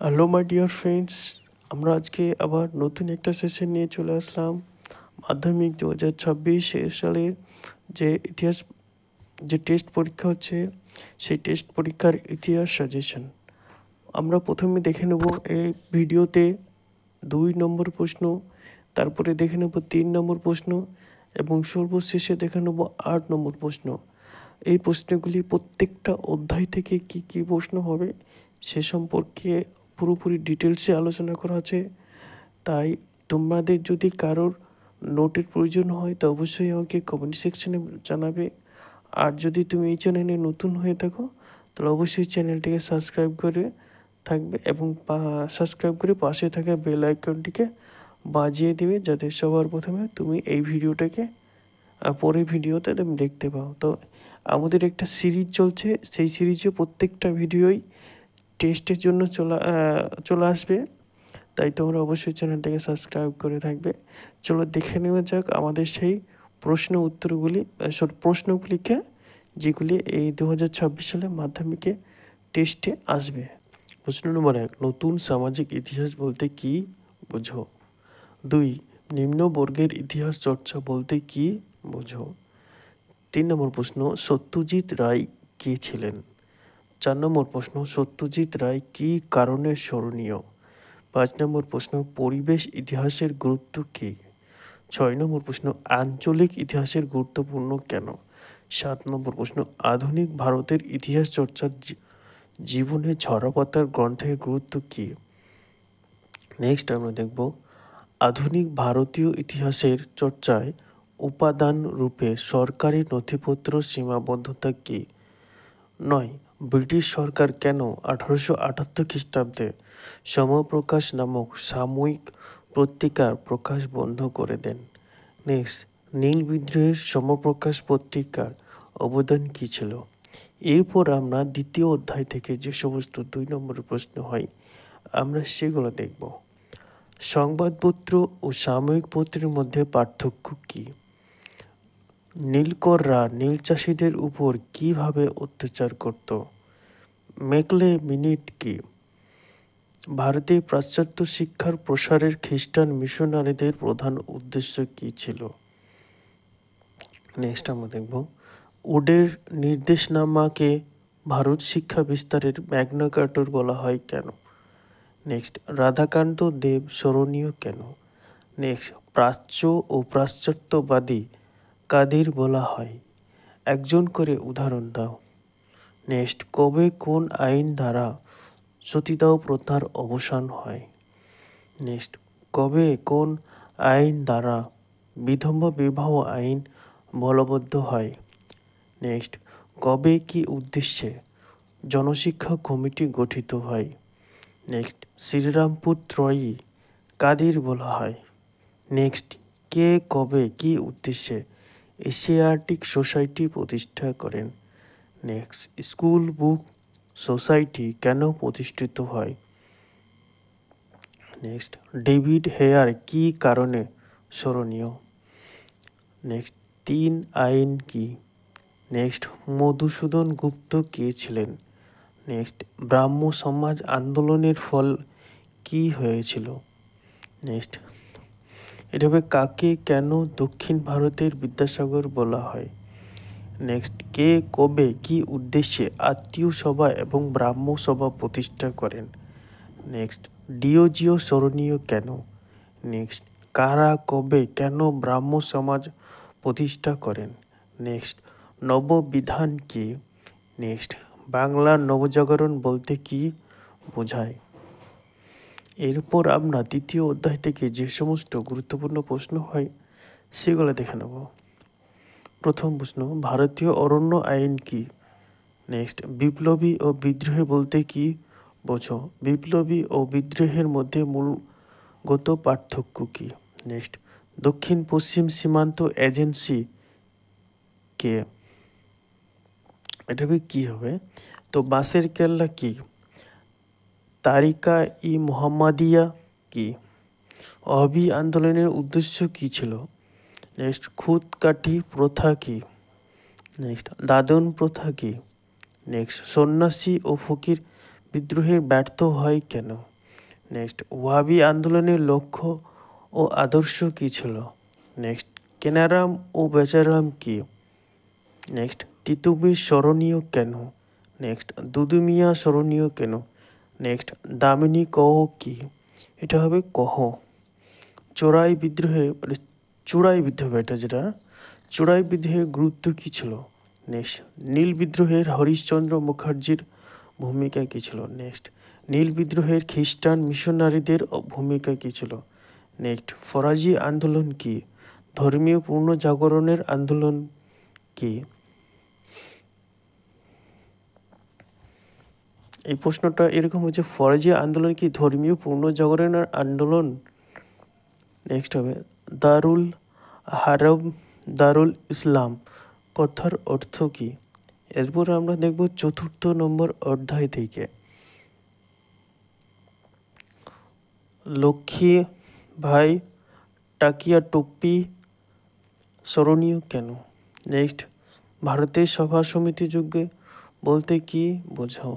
Hello my dear friends, আমরা আজকে আবার নতুন একটা সেশন নিয়ে চলে আসলাম। মাধ্যমিক 2026 সালের যে ইতিহাস যে টেস্ট পরীক্ষা হচ্ছে, সেই টেস্ট পরীক্ষার ইতিহাস সাজেশন আমরা প্রথমে দেখে নেব। এই ভিডিওতে 2 নম্বর প্রশ্ন, তারপরে দেখে নেব 3 নম্বর প্রশ্ন এবং সর্বশেষে দেখে নেব 8 নম্বর প্রশ্ন। এই প্রশ্নগুলি প্রত্যেকটা অধ্যায় থেকে কি প্রশ্ন হবে সে সম্পর্কে পুরোপুরি ডিটেলসে আলোচনা করা আছে। তাই তোমাদের যদি কারোর নোটের প্রয়োজন হয় তো অবশ্যই আমাকে কমেন্ট সেকশনে জানাবে। আর যদি তুমি এই চ্যানেলে নতুন হয়ে থাকো তাহলে অবশ্যই চ্যানেলটিকে সাবস্ক্রাইব করে থাকবে এবং সাবস্ক্রাইব করে পাশে থাকা বেল আইকনটিকে বাজিয়ে দিবে, যাতে সবার প্রথমে তুমি এই ভিডিওটাকে পরের ভিডিওতে তুমি দেখতে পাও। তো আমাদের একটা সিরিজ চলছে, সেই সিরিজে প্রত্যেকটা ভিডিওই টেস্টের জন্য চলে আসবে। তাই তোমরা অবশ্যই চ্যানেলটাকে সাবস্ক্রাইব করে থাকবে। চলো দেখে নেওয়া যাক আমাদের সেই প্রশ্নগুলিকে যেগুলি এই 2026 সালে মাধ্যমিকে টেস্টে আসবে। প্রশ্ন নম্বর 1, নতুন সামাজিক ইতিহাস বলতে কি বোঝো? 2, নিম্ন বর্গের ইতিহাস চর্চা বলতে কি বোঝো? 3 নম্বর প্রশ্ন, সত্যজিৎ রায় কে ছিলেন? 4 নম্বর প্রশ্ন, সত্যজিৎ রায় কী কারণে স্মরণীয়? 5 নম্বর প্রশ্ন, পরিবেশ ইতিহাসের গুরুত্ব কী? 6 নম্বর প্রশ্ন, আঞ্চলিক ইতিহাসের গুরুত্বপূর্ণ কেন? 7 নম্বর প্রশ্ন, আধুনিক ভারতের ইতিহাস চর্চার জীবনে ঝরাপাতার গ্রন্থের গুরুত্ব কী? নেক্সট আমরা দেখব আধুনিক ভারতীয় ইতিহাসের চর্চায় উপাদান রূপে সরকারি নথিপত্র সীমাবদ্ধতা কী? 9, ব্রিটিশ সরকার কেন 1878 খ্রিস্টাব্দে সমপ্রকাশ নামক সাময়িক পত্রিকার প্রকাশ বন্ধ করে দেন? নেক্সট, নীল বিদ্রোহের সমপ্রকাশ পত্রিকার অবদান কী ছিল? এরপর আমরা দ্বিতীয় অধ্যায় থেকে যে সমস্ত 2 নম্বরের প্রশ্ন হয় আমরা সেগুলো দেখব। সংবাদপত্র ও সাময়িক পত্রের মধ্যে পার্থক্য কী? নীলকররা নীল চাষীদের উপর কীভাবে অত্যাচার করত? মেকলে মিনিট কি? ভারতে পাশ্চাত্য শিক্ষার প্রসারের খ্রিস্টান মিশনারিদের প্রধান উদ্দেশ্য কী ছিল? নেক্সট আমরা দেখব উডের নির্দেশনামাকে ভারত শিক্ষা বিস্তারের ম্যাগনা কার্টা বলা হয় কেন? নেক্সট, রাধাকান্ত দেব স্মরণীয় কেন? নেক্সট, প্রাচ্য ও পাশ্চাত্যবাদী কাদের বলা হয়? একজন করে উদাহরণ দাও। নেক্সট, কবে কোন আইন দ্বারা সতীদাহ প্রথার অবসান হয়? নেক্সট, কবে কোন আইন দ্বারা বিধবা বিবাহ আইন বলবদ্ধ হয়? নেক্সট, কবে কী উদ্দেশ্যে জনশিক্ষা কমিটি গঠিত হয়? নেক্সট, শ্রীরামপুর ত্রয়ী কাদের বলা হয়? নেক্সট, কে কবে কী উদ্দেশ্যে এশিয়াটিক সোসাইটি প্রতিষ্ঠা করেন? নেক্সট, স্কুল বুক সোসাইটি কেন প্রতিষ্ঠিত হয়? নেক্সট, ডেভিড হেয়ার কী কারণে স্মরণীয়? নেক্সট, 3 আইন কি? নেক্সট, মধুসূদন গুপ্ত কে ছিলেন? নেক্সট, ব্রাহ্ম সমাজ আন্দোলনের ফল কি হয়েছিল? নেক্সট, এভাবে কাকে কেন দক্ষিণ ভারতের বিদ্যাসাগর বলা হয়? নেক্সট, কে কবে কী উদ্দেশ্যে আত্মীয় সভা এবং ব্রাহ্ম সভা প্রতিষ্ঠা করেন? নেক্সট, ডিওজিও স্মরণীয় কেন? নেক্সট, কারা কবে কেন ব্রাহ্ম সমাজ প্রতিষ্ঠা করেন? নেক্সট, নববিধান কি? নেক্সট, বাংলার নবজাগরণ বলতে কি বোঝায়? এরপর আমরা তৃতীয় অধ্যায় থেকে যে সমস্ত গুরুত্বপূর্ণ প্রশ্ন হয় সেগুলো দেখে নেব। প্রথম প্রশ্ন, ভারতীয় অরণ্য আইন কি? নেক্সট, বিপ্লবী ও বিদ্রোহ বলতে কি বোঝো? বিপ্লবী ও বিদ্রোহের মধ্যে মূলগত পার্থক্য কি? নেক্সট, দক্ষিণ পশ্চিম সীমান্ত এজেন্সি কে? এটা কি হবে? তো বাঁশের কেল্লা কি? তারিকা ই মোহাম্মদিয়া কি? অবি আন্দোলনের উদ্দেশ্য কী ছিল? নেক্সট, খুদকাঠি প্রথা কি? নেক্সট, দাদন প্রথা কি? নেক্সট, সন্ন্যাসী ও ফকির বিদ্রোহের ব্যর্থ হয় কেন? নেক্সট ওয়াহাবি আন্দোলনের লক্ষ্য ও আদর্শ কী ছিল? নেক্সট কেনারাম ও বেচারাম কী? নেক্সট তিতুমির স্মরণীয় কেন? নেক্সট দুদুমিয়া স্মরণীয় কেন? নেক্সট দামিনী কহ কী? এটা হবে কহ। চোরাই বিদ্রোহে চূড়াই বিদ্রোহ, এটা যেটা চূড়াই বিদ্রোহের গুরুত্ব কী ছিল? নেক্সট নীল বিদ্রোহের হরিশচন্দ্র মুখার্জির ভূমিকা কী ছিল? নেক্সট নীল বিদ্রোহের খ্রিস্টান মিশনারিদের ভূমিকা কী ছিল? নেক্সট ফরাজি আন্দোলন কী? ধর্মীয় পুনর্জাগরণের আন্দোলন কী? এই প্রশ্নটা এরকম হচ্ছে, ফরাজি আন্দোলন কি ধর্মীয় পুনর্জাগরণের আন্দোলন? নেক্সট হবে দারুল হারব দারুল ইসলাম কথার অর্থ কী? এরপর আমরা দেখব 4 নম্বর অধ্যায় থেকে লক্ষ্মী ভাই টাকিয়া টুপ্পি স্মরণীয় কেন? নেক্সট ভারতের সভা সমিতি যুগে বলতে কি বোঝো?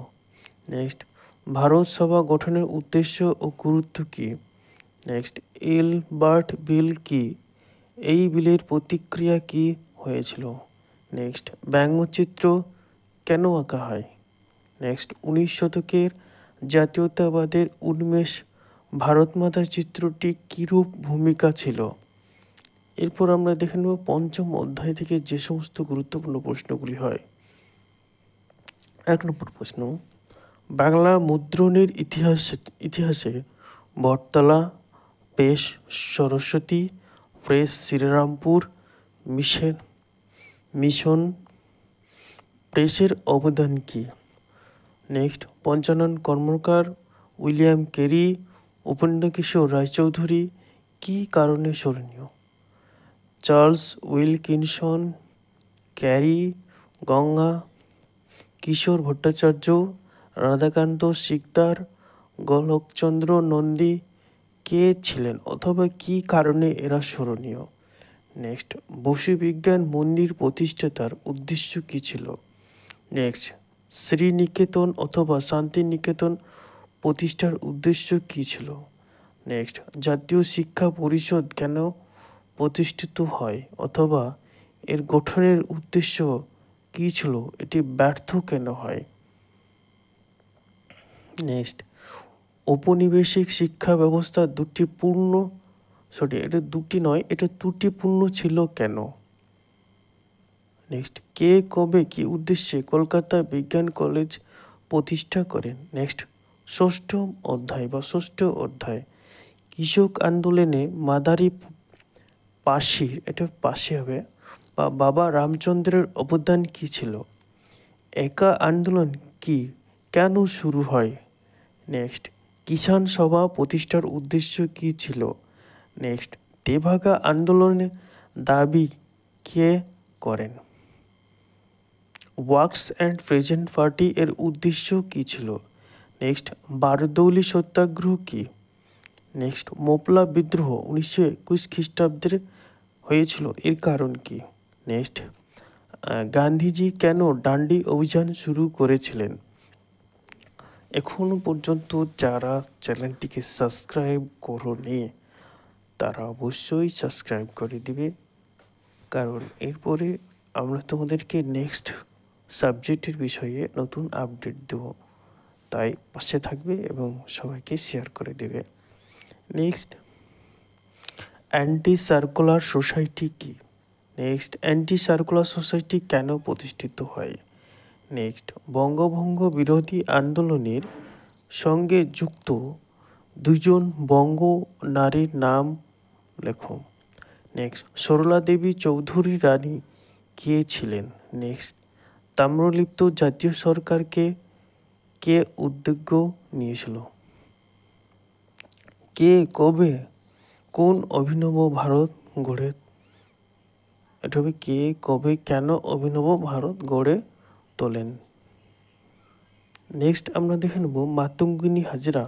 নেক্সট ভারত সভা গঠনের উদ্দেশ্য ও গুরুত্ব কী? নেক্সট এলবার্ট বিল কি? এই বিলের প্রতিক্রিয়া কী হয়েছিল? নেক্সট ব্যঙ্গচিত্র কেন আঁকা হয়? নেক্সট 19 শতকের জাতীয়তাবাদের উন্মেষ ভারতমাতা চিত্রটি কীরূপ ভূমিকা ছিল? এরপর আমরা দেখে নেব 5ম অধ্যায় থেকে যে সমস্ত গুরুত্বপূর্ণ প্রশ্নগুলি হয়। 1 নম্বর প্রশ্ন, বাংলা মুদ্রণের ইতিহাসে Battala press Saraswati press Serampore mission প্রেসের অবদান কী? Next Panchanan Karmakar, William Carey, Upendrakishore Raychaudhuri কী কারণে স্মরণীয়? Charles Wilkinson, Carey, Ganga, Kishore Bhattacharya, Radhakanta Sikdar, Golakchandra Nandi কে ছিলেন অথবা কী কারণে এরা স্মরণীয়? নেক্সট বসু বিজ্ঞান মন্দির প্রতিষ্ঠাতার উদ্দেশ্য কী ছিল? নেক্সট শ্রীনিকেতন অথবা শান্তিনিকেতন প্রতিষ্ঠার উদ্দেশ্য কী ছিল? নেক্সট জাতীয় শিক্ষা পরিষদ কেন প্রতিষ্ঠিত হয় অথবা এর গঠনের উদ্দেশ্য কী ছিল, এটি ব্যর্থ কেন হয়? নেক্সট ঔপনিবেশিক শিক্ষা ব্যবস্থা ত্রুটিপূর্ণ ছিল কেন? নেক্সট কে কবে কী উদ্দেশ্যে কলকাতা বিজ্ঞান কলেজ প্রতিষ্ঠা করেন? নেক্সট ষষ্ঠ অধ্যায় কৃষক আন্দোলনে মাদারি পাশি হবে বা বাবা রামচন্দ্রের অবদান কী ছিল? একা আন্দোলন কি কেন শুরু হয়? নেক্সট কিষাণ সভা প্রতিষ্ঠার উদ্দেশ্য কী ছিল? নেক্সট তেভাগা আন্দোলনের দাবি কে করেন? ওয়ার্কস অ্যান্ড প্রেজেন্ট পার্টি এর উদ্দেশ্য কী ছিল? নেক্সট বারদৌলি সত্যাগ্রহ কী? নেক্সট মোপলা বিদ্রোহ 1921 খ্রিস্টাব্দে হয়েছিল, এর কারণ কী? নেক্সট গান্ধীজি কেন ডান্ডি অভিযান শুরু করেছিলেন? এখনও পর্যন্ত যারা চ্যানেলটিকে সাবস্ক্রাইব করোনি তারা অবশ্যই সাবস্ক্রাইব করে দিবে, কারণ এরপরে আমরা তোমাদেরকে নেক্সট সাবজেক্টের বিষয়ে নতুন আপডেট দেব, তাই পাশে থাকবে এবং সবাইকে শেয়ার করে দেবে। নেক্সট অ্যান্টি সার্কুলার সোসাইটি কী? নেক্সট অ্যান্টি সার্কুলার সোসাইটি কেন প্রতিষ্ঠিত হয়? নেক্সট বঙ্গভঙ্গ বিরোধী আন্দোলনের সঙ্গে যুক্ত 2 বঙ্গ নারীর নাম লেখো। নেক্সট সরলা দেবী চৌধুরী রানী কে ছিলেন? নেক্সট তাম্রলিপ্ত জাতীয় সরকারকে কে উদ্যোগ নিয়েছিল? কে কবে কোন অভিনব ভারত গড়ে এটা হবে কে কবে কেন অভিনব ভারত গড়ে তোলেন? নেক্সট আমরা দেখে নেব মাতঙ্গিনী হাজরা,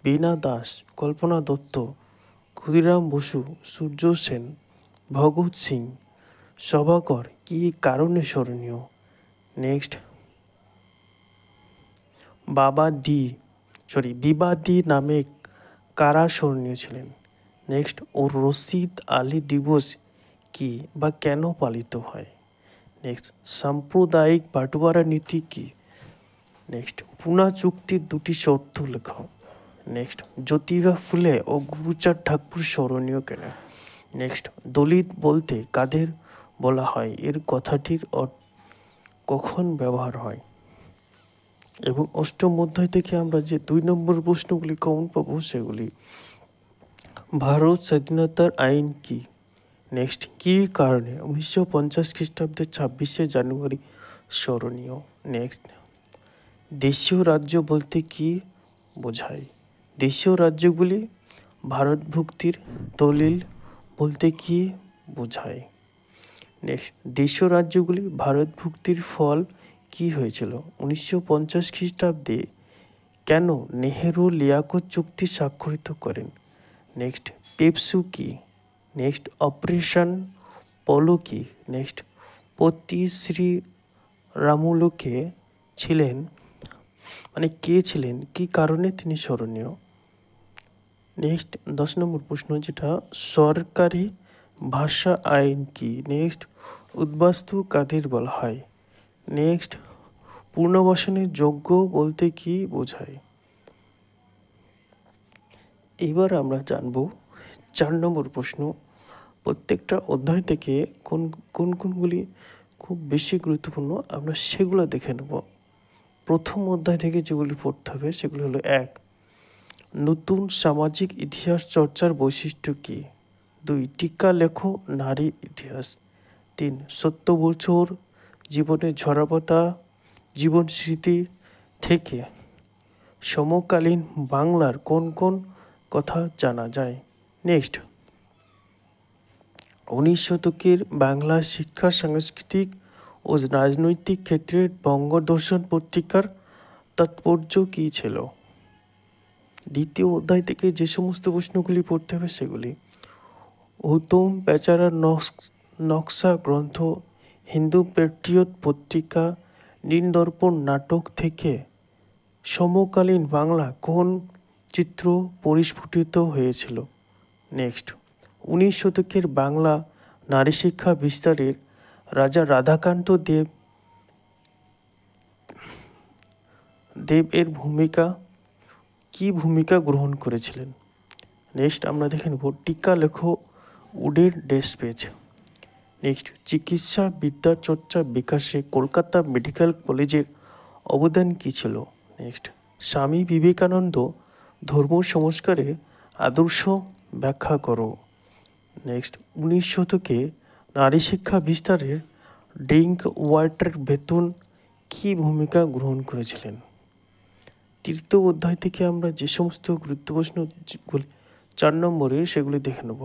বীণা দাস, কল্পনা দত্ত, ক্ষুদিরাম বসু, সূর্য সেন, ভগৎ সিং, সভাকর কী কারণে স্মরণীয়? নেক্সট বিবাদী নামে কারা স্মরণীয় ছিলেন? নেক্সট, ও রশিদ আলী দিবস কি বা কেন পালিত হয়? নেক্সট, সাম্প্রদায়িক বাটোয়ারা নীতি কি? নেক্সট, পুনা চুক্তির দুটি শর্ত লেখো। নেক্সট, জ্যোতিবা ফুলে ও গুরুচাঁদ ঠাকুর স্মরণীয় কেন? নেক্সট, দলিত বলতে কাদের বলা হয়, এর কথাটির কখন ব্যবহার হয়? এবং অষ্টম অধ্যায় থেকে আমরা যে 2 নম্বর প্রশ্নগুলি কমন পাবো সেগুলি: ভারত স্বাধীনতার আইন কি? নেক্সট, কী কারণে 1950 খ্রিস্টাব্দে 26শে জানুয়ারি স্মরণীয়? নেক্সট, দেশীয় রাজ্য বলতে কি বোঝায়? দেশীয় রাজ্যগুলি ভারতভুক্তির দলিল বলতে কি বোঝায়? নেক্সট, দেশীয় রাজ্যগুলি ভারতভুক্তির ফল কি হয়েছিল? 1950 খ্রিস্টাব্দে কেন নেহেরু লিয়াকত চুক্তি স্বাক্ষরিত করেন? নেক্সট, পেপসু কি? নেক্সট, অপারেশন পোলো কি? নেক্সট, পতি শ্রীরামুলুকে ছিলেন কে ছিলেন, কি কারণে তিনি স্মরণীয়? নেক্সট 10 নম্বর প্রশ্ন, যেটা সরকারি ভাষা আইন কি? নেক্সট, উদ্বাস্তু কাদের বলা হয়? নেক্সট, পুনর্বাসনের যোগ্য বলতে কি বোঝায়? এবার আমরা জানব 4 নম্বর প্রশ্ন, প্রত্যেকটা অধ্যায় থেকে কোনগুলি খুব বেশি গুরুত্বপূর্ণ আমরা সেগুলো দেখে নেব। প্রথম অধ্যায় থেকে যেগুলি পড়তে হবে সেগুলি হলো: 1, নতুন সামাজিক ইতিহাস চর্চার বৈশিষ্ট্য কী? 2, টিকা লেখো নারী ইতিহাস। 3, 70 বছর জীবনের ঝরাপাতা জীবন স্মৃতি থেকে সমকালীন বাংলার কোন কোন কথা জানা যায়? নেক্সট, 19 শতকের বাংলা শিক্ষা সাংস্কৃতিক ও রাজনৈতিক ক্ষেত্রে বঙ্গদর্শন পত্রিকার তাৎপর্য কী ছিল? দ্বিতীয় অধ্যায় থেকে যে সমস্ত প্রশ্নগুলি পড়তে হবে সেগুলি: উত্তম বেচারার নকশা গ্রন্থ, হিন্দু পেট্রিয়ট পত্রিকা, নীলদর্পণ নাটক থেকে সমকালীন বাংলা কোন চিত্র পরিস্ফুটিত হয়েছিল? নেক্সট, 19 শতকের বাংলা নারী শিক্ষা বিস্তারের রাজা রাধাকান্ত দেব এর ভূমিকা গ্রহণ করেছিলেন? নেক্সট, আমরা দেখে নেব টিকা লেখো উডের ড্যাশ পেজ। নেক্সট, চিকিৎসা বিদ্যা চর্চা বিকাশে কলকাতা মেডিকেল কলেজের অবদান কী ছিল? নেক্সট, স্বামী বিবেকানন্দ ধর্ম সংস্কারে আদর্শ ব্যাখ্যা করো। নেক্সট, 19 শতকে নারী শিক্ষা বিস্তারের ড্রিঙ্ক ওয়াটার বেতন কী ভূমিকা গ্রহণ করেছিলেন? তৃতীয় অধ্যায় থেকে আমরা যে সমস্ত গুরুত্বপূর্ণ 4 নম্বরের সেগুলি দেখে নেব: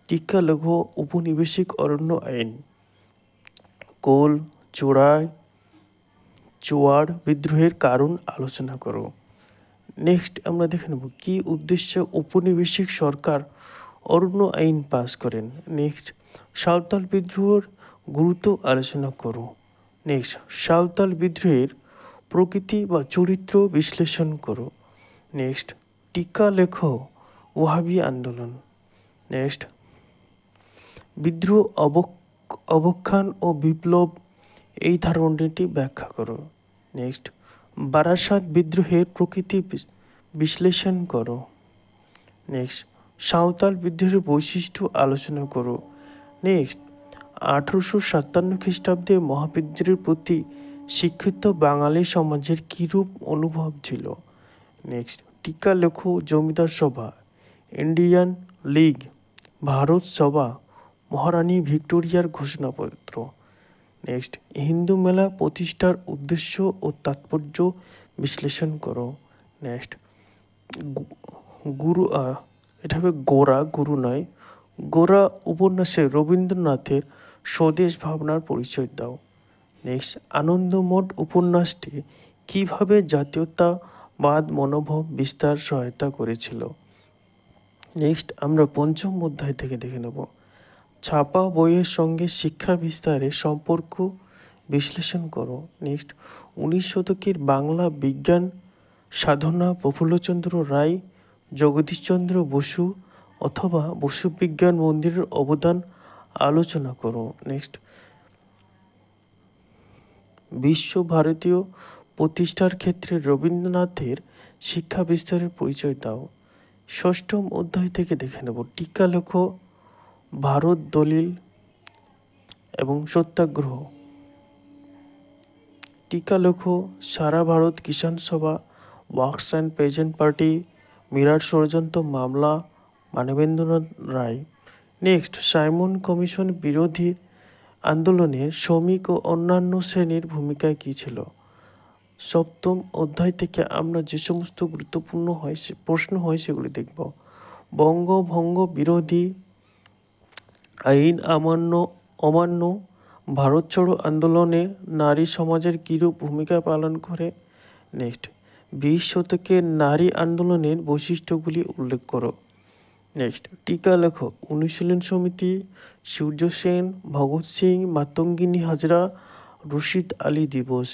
টিকা লেখো উপনিবেশিক অরণ্য আইন, কোল চোয়াড় বিদ্রোহের কারণ আলোচনা করো। নেক্সট, আমরা দেখে নেব কী উদ্দেশ্যে উপনিবেশিক সরকার অরণ্য আইন পাস করেন? নেক্সট, সাঁওতাল বিদ্রোহের গুরুত্ব আলোচনা করো। নেক্সট, সাঁওতাল বিদ্রোহের প্রকৃতি বা চরিত্র বিশ্লেষণ করো। নেক্সট, টিকা লেখো ওয়াহাবি আন্দোলন। নেক্সট, বিদ্রোহ অবক্ষান ও বিপ্লব এই ধারণাটি ব্যাখ্যা করো। নেক্সট, বারাসাত বিদ্রোহের প্রকৃতি বিশ্লেষণ করো। নেক্সট, সাঁওতাল বিদ্রোহের বৈশিষ্ট্য আলোচনা করো। নেক্সট, 1857 খ্রিস্টাব্দে মহাবিদ্রোহের প্রতি শিক্ষিত বাঙালি সমাজের কীরূপ অনুভব ছিল? নেক্সট, টিকা লেখো জমিদার সভা, ইন্ডিয়ান লীগ, ভারত সভা, মহারানী ভিক্টোরিয়ার ঘোষণাপত্র। নেক্সট, হিন্দু মেলা প্রতিষ্ঠার উদ্দেশ্য ও তাৎপর্য বিশ্লেষণ করো। নেক্সট, এটা হবে গুরু নয়, গোরা উপন্যাসে রবীন্দ্রনাথের স্বদেশ ভাবনার পরিচয় দাও। নেক্সট, আনন্দমঠ উপন্যাসটি কীভাবে জাতীয়তাবাদ মনোভাব বিস্তার সহায়তা করেছিল? নেক্সট, আমরা পঞ্চম অধ্যায় থেকে দেখে নেব ছাপা বইয়ের সঙ্গে শিক্ষা বিস্তারের সম্পর্ক বিশ্লেষণ করো। নেক্সট, 19 শতকের বাংলা বিজ্ঞান সাধনা প্রফুল্লচন্দ্র রায় জগদীশচন্দ্র বসু অথবা বসু বিজ্ঞান মন্দিরের অবদান আলোচনা করো। নেক্সট, বিশ্বভারতীয় প্রতিষ্ঠার ক্ষেত্রে রবীন্দ্রনাথের শিক্ষা বিস্তারের পরিচয় দাও। ষষ্ঠম অধ্যায় থেকে দেখে নেব টিকা লেখো, ভারত দলিল এবং সত্যাগ্রহ। টিকা লেখো, সারা ভারত কিষাণ সভা, ওয়ার্কস অ্যান্ড পেজেন্ট পার্টি, মিরাট ষড়যন্ত্র মামলা, মানবেন্দ্রনাথ রায়। নেক্সট, সাইমন কমিশন বিরোধী আন্দোলনের শ্রমিক ও অন্যান্য শ্রেণীর ভূমিকা কী ছিল। সপ্তম অধ্যায় থেকে আমরা যে সমস্ত গুরুত্বপূর্ণ প্রশ্ন হয় সেগুলি দেখব। বঙ্গভঙ্গ বিরোধী আইন অমান্য, ভারত ছাড়ো আন্দোলনে নারী সমাজের কীরূপ ভূমিকা পালন করে। নেক্সট, 20 শতকের নারী আন্দোলনের বৈশিষ্ট্যগুলি উল্লেখ করো। নেক্সট, টিকা লেখো, অনুশীলন সমিতি, সূর্য সেন, ভগৎ সিং, মাতঙ্গিনী হাজরা, রশিদ আলী দিবস।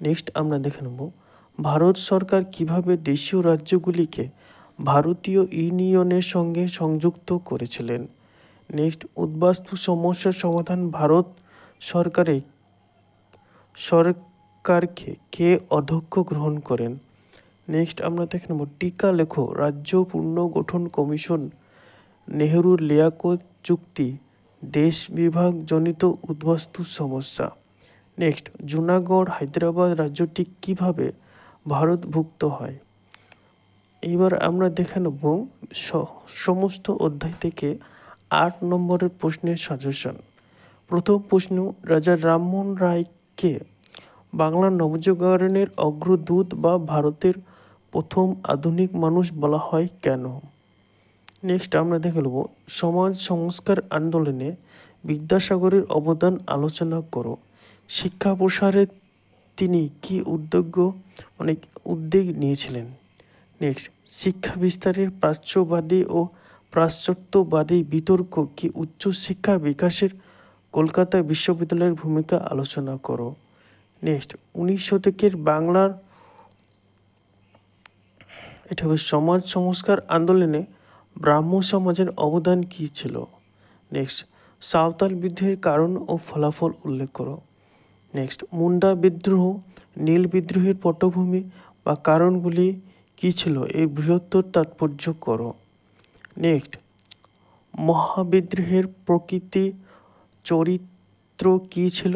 নেক্সট আমরা দেখে নেব ভারত সরকার কিভাবে দেশীয় রাজ্যগুলিকে ভারতীয় ইউনিয়নের সঙ্গে সংযুক্ত করেছিলেন। নেক্সট, উদ্বাস্তু সমস্যার সমাধান ভারত সরকারকে কে অধ্যক্ষ গ্রহণ করেন। নেক্সট আমরা দেখে নেব টিকা লেখো, রাজ্য পুনর্গঠন কমিশন, নেহরুর লিয়াকত চুক্তি, দেশ বিভাগ জনিত উদ্বাস্তু সমস্যা। নেক্সট, জুনাগড় হায়দ্রাবাদ রাজ্যটি কিভাবে ভারতভুক্ত হয়। এবার আমরা দেখে নেব সমস্ত অধ্যায় থেকে 8 নম্বরের প্রশ্নের সাজেশন। প্রথম প্রশ্ন, রাজা রামমোহন রায়কে বাংলার নবজাগরণের অগ্রদূত বা ভারতের প্রথম আধুনিক মানুষ বলা হয় কেন। নেক্সট আমরা দেখে নেব সমাজ সংস্কার আন্দোলনে বিদ্যাসাগরের অবদান আলোচনা করো। শিক্ষা প্রসারে তিনি কি উদ্যোগ নিয়েছিলেন। নেক্সট, শিক্ষা বিস্তারের প্রাচ্যবাদী ও পাশ্চাত্যবাদী বিতর্ক কি উচ্চশিক্ষা বিকাশের কলকাতা বিশ্ববিদ্যালয়ের ভূমিকা আলোচনা করো। নেক্সট, 19 শতকের বাংলার এটা হবে সমাজ সংস্কার আন্দোলনে ব্রাহ্ম সমাজের অবদান কী ছিল। নেক্সট, সাঁওতাল বিদ্রোহের কারণ ও ফলাফল উল্লেখ করো। নেক্সট, মুন্ডা বিদ্রোহ, নীল বিদ্রোহের পটভূমি বা কারণগুলি কী ছিল এর বৃহত্তর তাৎপর্য করো। নেক্সট, মহাবিদ্রোহের প্রকৃতি চরিত্র কী ছিল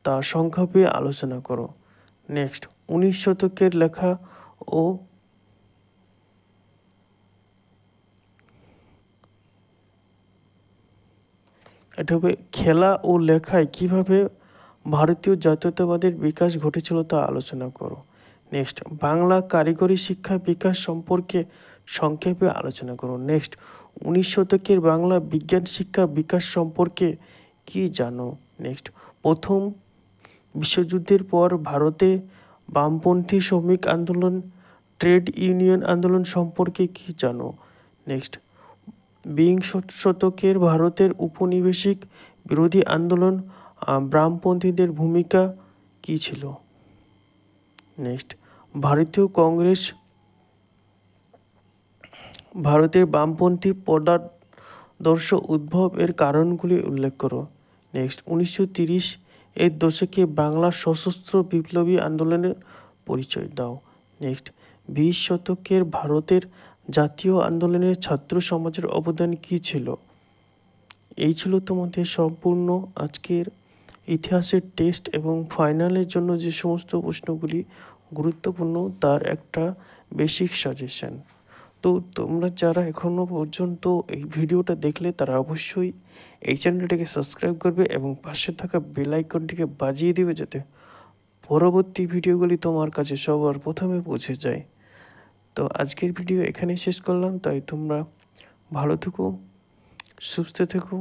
তা সংক্ষেপে আলোচনা করো। নেক্সট, 19 শতকের লেখা ও এটা হবে খেলা ও লেখায় কিভাবে ভারতীয় জাতীয়তাবাদের বিকাশ ঘটেছিল তা আলোচনা করো। নেক্সট, বাংলা কারিগরি শিক্ষা বিকাশ সম্পর্কে সংক্ষেপে আলোচনা করো। নেক্সট, 19 শতকের বাংলা বিজ্ঞান শিক্ষা বিকাশ সম্পর্কে কি জানো। নেক্সট, প্রথম বিশ্বযুদ্ধের পর ভারতে বামপন্থী শ্রমিক আন্দোলন, ট্রেড ইউনিয়ন আন্দোলন সম্পর্কে কি জানো। নেক্সট, 20 শতকের ভারতের উপনিবেশিক বিরোধী আন্দোলন বামপন্থীদের ভূমিকা কী ছিল। নেক্সট, ভারতীয় কংগ্রেস ভারতের বামপন্থী পদাদর্শ উদ্ভব এর কারণগুলি উল্লেখ করো। নেক্সট, 1930 এর দশকে বাংলার সশস্ত্র বিপ্লবী আন্দোলনের পরিচয় দাও। নেক্সট, 20 শতকের ভারতের জাতীয় আন্দোলনের ছাত্র সমাজের অবদান কী ছিল। এই ছিল তোমাদের সম্পূর্ণ আজকের ইতিহাসের টেস্ট এবং ফাইনালের জন্য যে সমস্ত প্রশ্নগুলি গুরুত্বপূর্ণ তার একটা বেসিক সাজেশন। তো তোমরা যারা এখনও পর্যন্ত এই ভিডিওটা দেখলে তারা অবশ্যই এই চ্যানেলটিকে সাবস্ক্রাইব করবে এবং পাশে থাকা বেল আইকনটিকে বাজিয়ে দেবে যাতে পরবর্তী ভিডিওগুলি তোমার কাছে সবার প্রথমে পৌঁছে যায়। তো আজকের ভিডিও এখানেই শেষ করলাম, তাই তোমরা ভালো থেকো, সুস্থ থেকো।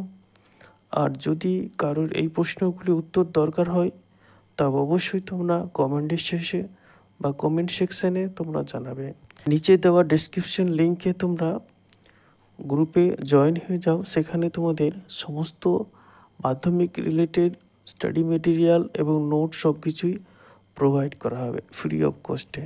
আর যদি কারোর এই প্রশ্নগুলি উত্তর দরকার হয় তবে অবশ্যই তোমরা কমেন্টের শেষে বা কমেন্ট সেকশানে তোমরা জানাবে। নিচে দেওয়া ডেসক্রিপশন লিঙ্কে তোমরা গ্রুপে জয়েন হয়ে যাও, সেখানে তোমাদের সমস্ত মাধ্যমিক রিলেটেড স্টাডি মেটেরিয়াল এবং নোট সব কিছুই প্রোভাইড করা হবে ফ্রি অফ কস্টে।